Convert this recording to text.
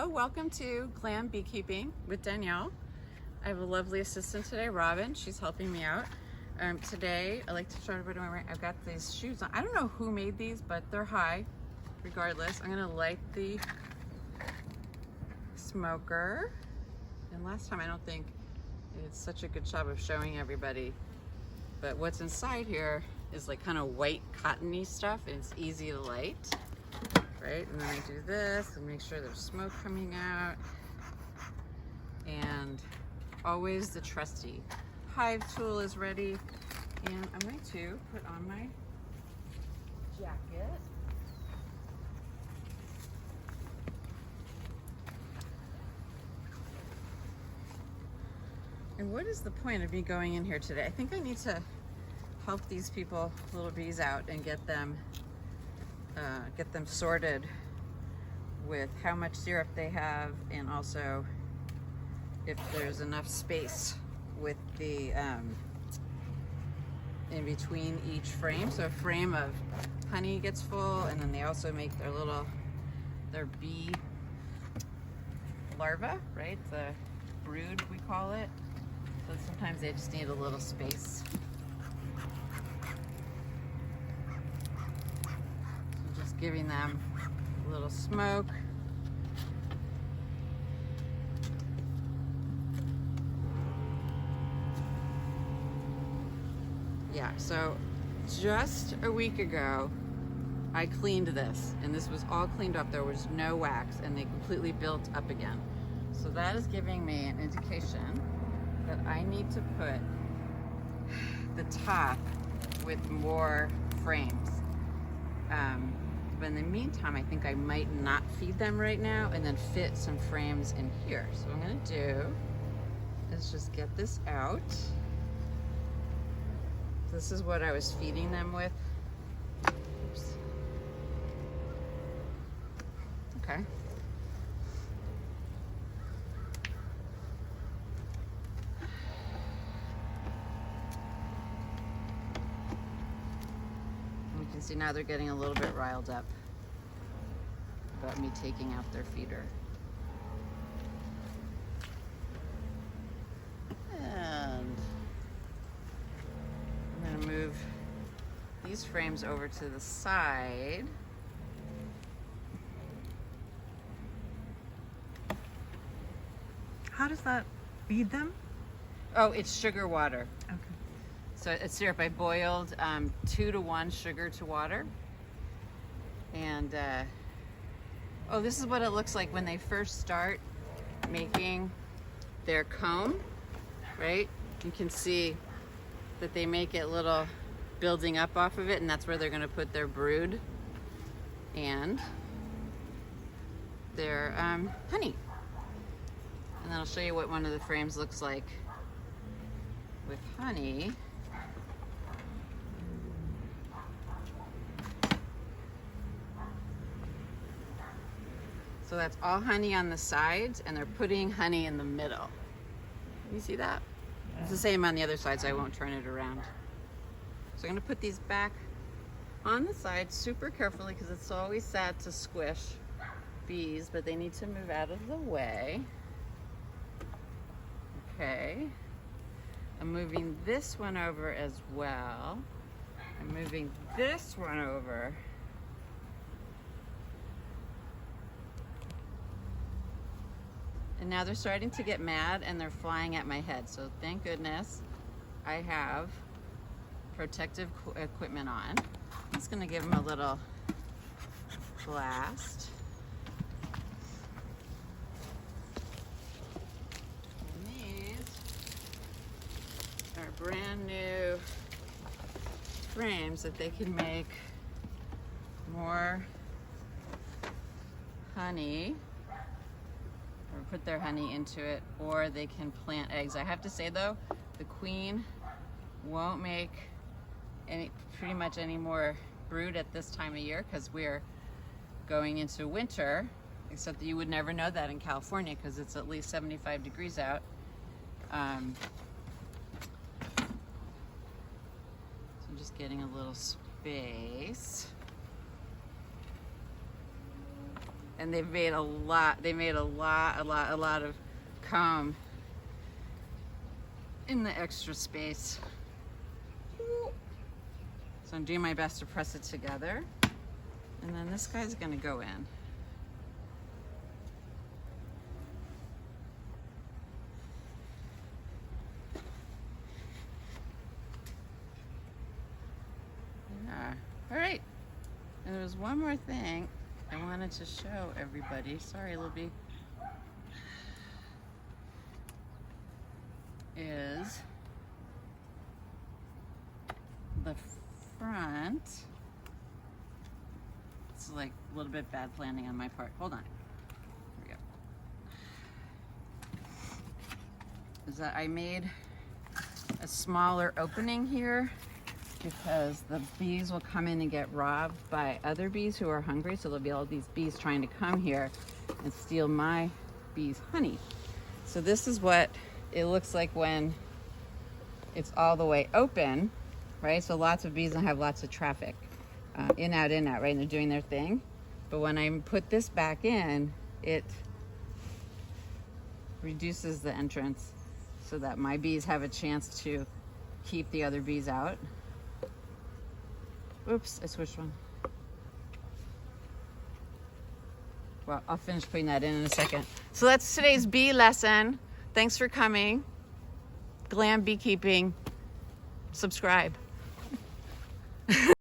Hello, welcome to Glam Beekeeping with Danielle. I have a lovely assistant today, Robin. She's helping me out. Today, I like to show everybody what I'm wearing. I've got these shoes on. I don't know who made these, but they're high. Regardless, I'm gonna light the smoker. And last time, I don't think I did such a good job of showing everybody. But what's inside here is like kind of white cottony stuff, and it's easy to light. Right, and then I do this and make sure there's smoke coming out. And always the trusty hive tool is ready. And I'm going to put on my jacket. And what is the point of me going in here today? I think I need to help these people, little bees, out and get them sorted with how much syrup they have, and also if there's enough space with the in between each frame. So a frame of honey gets full, and then they also make their bee larva, right? The brood, we call it. So sometimes they just need a little space. Giving them a little smoke. Yeah, so just a week ago, I cleaned this, and this was all cleaned up. There was no wax, and they completely built up again. So that is giving me an indication that I need to put the top with more frames. But in the meantime, I think I might not feed them right now and then fit some frames in here. So what I'm gonna do is just get this out. This is what I was feeding them with. Oops. Okay. You can see now they're getting a little bit riled up about me taking out their feeder. And I'm gonna move these frames over to the side. How does that feed them? Oh, it's sugar water. Okay. So it's syrup. I boiled 2 to 1 sugar to water. And oh, this is what it looks like when they first start making their comb, right? You can see that they make it little building up off of it, and that's where they're gonna put their brood and their honey. And then I'll show you what one of the frames looks like with honey. So that's all honey on the sides, and they're putting honey in the middle. You see that? It's the same on the other side, so I won't turn it around. So I'm gonna put these back on the side super carefully, because it's always sad to squish bees, but they need to move out of the way. Okay. I'm moving this one over as well. I'm moving this one over. And now they're starting to get mad, and they're flying at my head. So thank goodness I have protective equipment on. I'm just gonna give them a little blast. And these are brand new frames that they can make more honey, or put their honey into it, or they can plant eggs. I have to say though, the queen won't make pretty much any more brood at this time of year, because we're going into winter, except that you would never know that in California because it's at least 75 degrees out. So I'm just getting a little space. and they've made a lot. They made a lot of comb in the extra space. So I'm doing my best to press it together. And then this guy's gonna go in. Yeah. All right. And there's one more thing I wanted to show everybody. Sorry, Libby. Is the front. It's like a little bit bad planning on my part. Hold on. Here we go. Is that I made a smaller opening here because the bees will come in and get robbed by other bees who are hungry. So there'll be all these bees trying to come here and steal my bees' honey. So this is what it looks like when it's all the way open, right? So lots of bees don't have lots of traffic. In, out, right? And they're doing their thing. But when I put this back in, it reduces the entrance so that my bees have a chance to keep the other bees out. Oops, I switched one. Well, I'll finish putting that in a second. So that's today's bee lesson. Thanks for coming. Glam Beekeeping. Subscribe.